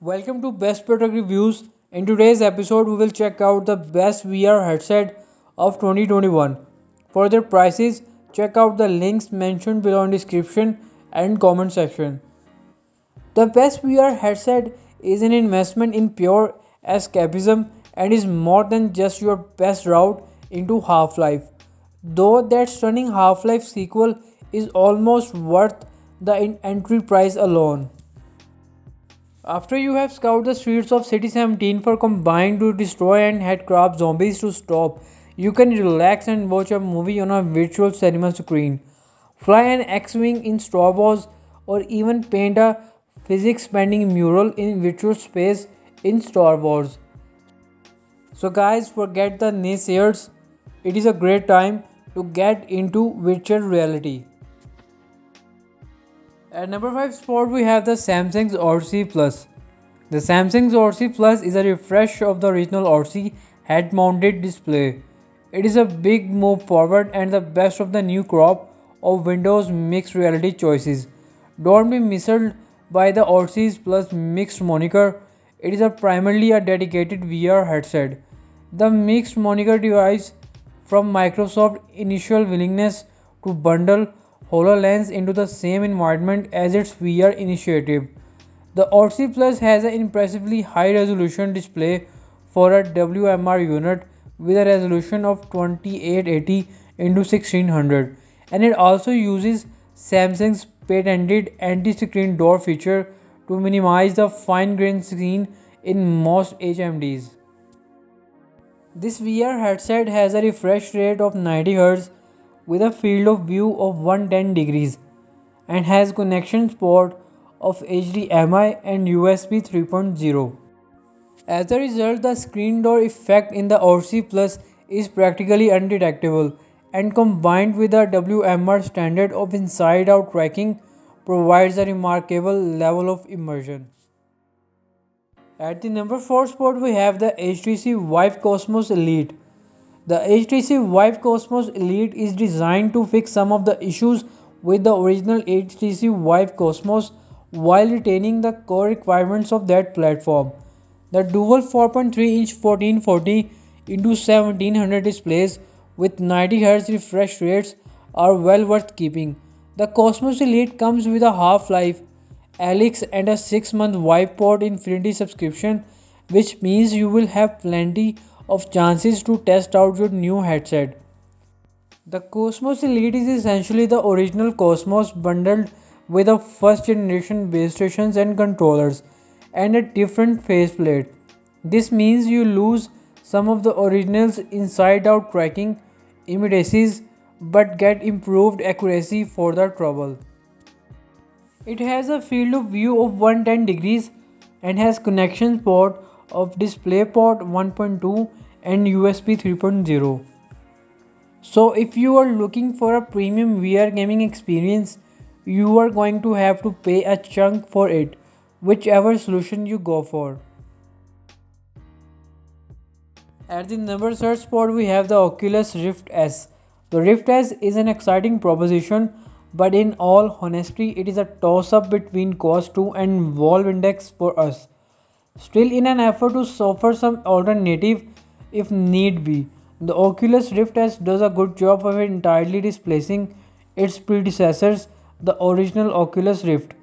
Welcome to Best Product Reviews. In today's episode, we will check out the best VR headset of 2021. For their prices, check out the links mentioned below in description and comment section. The best VR headset is an investment in pure escapism and is more than just your best route into Half-Life. Though that stunning Half-Life sequel is almost worth the entry price alone. After you have scoured the streets of City 17 for combined to destroy and headcrab zombies to stop, you can relax and watch a movie on a virtual cinema screen. Fly an X-Wing in Star Wars or even paint a physics-bending mural in virtual space in Star Wars. So guys, forget the naysayers. It is a great time to get into virtual reality. At number 5 spot we have the Samsung's Odyssey Plus. The Samsung's Odyssey Plus is a refresh of the original Odyssey head-mounted display. It is a big move forward and the best of the new crop of Windows mixed reality choices. Don't be misled by the Odyssey Plus mixed moniker. It is primarily a dedicated VR headset. The mixed moniker derives from Microsoft's initial willingness to bundle HoloLens into the same environment as its VR initiative. The Odyssey Plus has an impressively high resolution display for a WMR unit with a resolution of 2880 into 1600, and it also uses Samsung's patented anti-screen door feature to minimize the fine-grained screen in most HMDs. This VR headset has a refresh rate of 90 Hz with a field of view of 110 degrees and has connection port of HDMI and USB 3.0. As a result, the screen door effect in the Odyssey Plus is practically undetectable, and combined with the WMR standard of inside-out tracking provides a remarkable level of immersion. At the number 4 spot we have the HTC Vive Cosmos Elite. The HTC Vive Cosmos Elite is designed to fix some of the issues with the original HTC Vive Cosmos while retaining the core requirements of that platform. The dual 4.3-inch 1440 into 1700 displays with 90 Hz refresh rates are well worth keeping. The Cosmos Elite comes with a Half-Life Alyx and a 6-month Vive Port Infinity subscription, which means you will have plenty of chances to test out your new headset. The Cosmos Elite is essentially the original Cosmos bundled with a first generation base stations and controllers and a different faceplate. This means you lose some of the original's inside out tracking immediacies but get improved accuracy for the trouble. It has a field of view of 110 degrees and has connection port of DisplayPort 1.2 and USB 3.0. So if you are looking for a premium VR gaming experience, you are going to have to pay a chunk for it, whichever solution you go for. At the number third spot we have the Oculus Rift S. The Rift S is an exciting proposition, but in all honesty it is a toss-up between Quest 2 and Valve Index for us. Still, in an effort to offer some alternative if need be, the Oculus Rift S does a good job of entirely displacing its predecessors, the original Oculus Rift.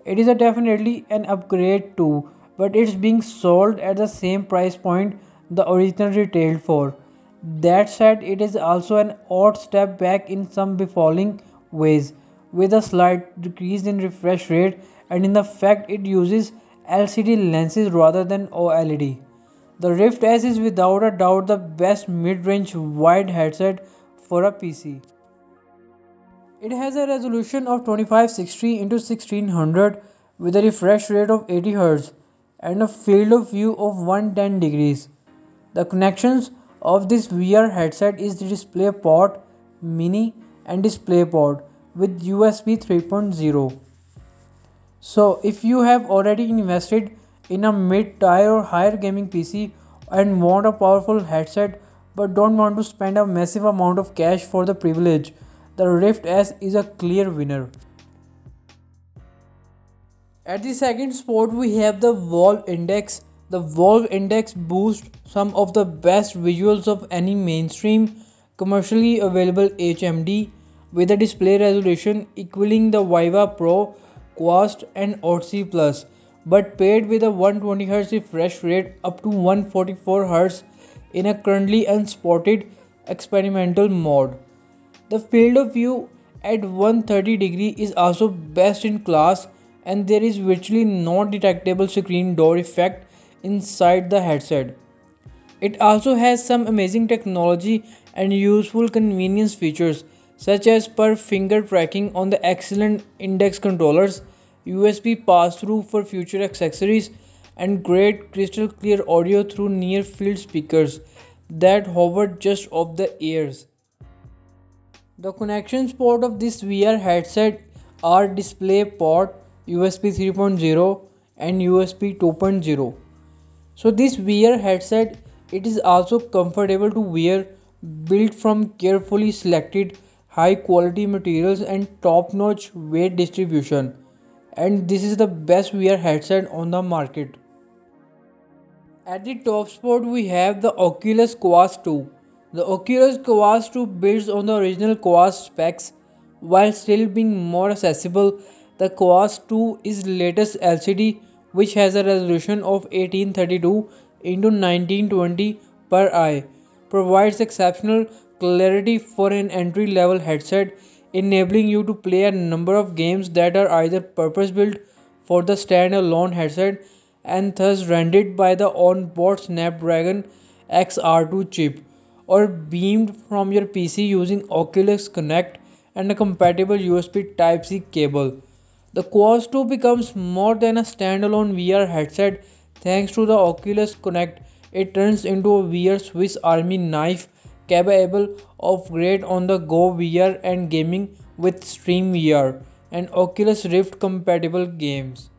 It is definitely an upgrade too, but it's being sold at the same price point the original retailed for. That said, it is also an odd step back in some befalling ways, with a slight decrease in refresh rate and in the fact it uses LCD lenses rather than OLED. The Rift S is without a doubt the best mid-range wide headset for a PC. It has a resolution of 2560 into 1600 with a refresh rate of 80 Hz and a field of view of 110 degrees. The connections of this VR headset is the DisplayPort Mini and DisplayPort with USB 3.0. So if you have already invested in a mid-tier or higher gaming PC and want a powerful headset but don't want to spend a massive amount of cash for the privilege, the Rift S is a clear winner. At the second spot, we have the Valve Index. The Valve Index boosts some of the best visuals of any mainstream commercially available HMD with a display resolution equaling the Vive Pro, Quest and Odyssey Plus, but paired with a 120Hz refresh rate up to 144Hz in a currently unspotted experimental mode. The field of view at 130 degree is also best in class, and there is virtually no detectable screen door effect inside the headset. It also has some amazing technology and useful convenience features such as per finger tracking on the excellent index controllers, USB pass-through for future accessories, and great crystal clear audio through near field speakers that hover just off the ears. The connection port of this VR headset are DisplayPort, USB 3.0 and USB 2.0. So this VR headset, it is also comfortable to wear, built from carefully selected high quality materials and top notch weight distribution. And this is the best VR headset on the market. At the top spot, we have the Oculus Quest 2. The Oculus Quest 2 builds on the original Quest specs while still being more accessible. The Quest 2 is latest LCD, which has a resolution of 1832 into 1920 per eye, provides exceptional clarity for an entry level headset, enabling you to play a number of games that are either purpose built for the standalone headset and thus rendered by the onboard Snapdragon XR2 chip, or beamed from your PC using Oculus Connect and a compatible USB Type-C cable. The Quest 2 becomes more than a standalone VR headset thanks to the Oculus Connect. It turns into a VR Swiss Army knife capable of great on the go VR and gaming with Stream VR and Oculus Rift compatible games.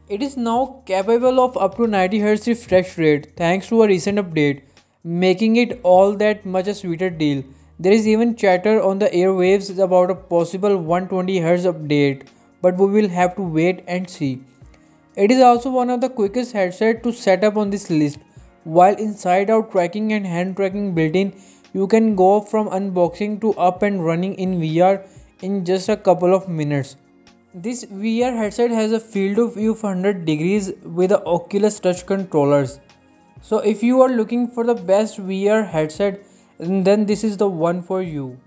It is now capable of up to 90Hz refresh rate thanks to a recent update, making it all that much a sweeter deal. There is even chatter on the airwaves about a possible 120Hz update, but we will have to wait and see. It is also one of the quickest headsets to set up on this list. While inside out tracking and hand tracking built in, you can go from unboxing to up and running in VR in just a couple of minutes. This VR headset has a field of view of 100 degrees with the Oculus touch controllers. So if you are looking for the best VR headset, then this is the one for you.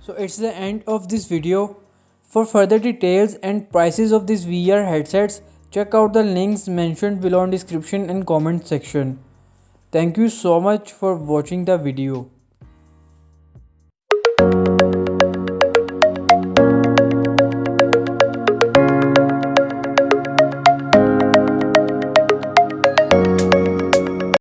So it's the end of this video. For further details and prices of these VR headsets, check out the links mentioned below in description and comment section. Thank you so much for watching the video.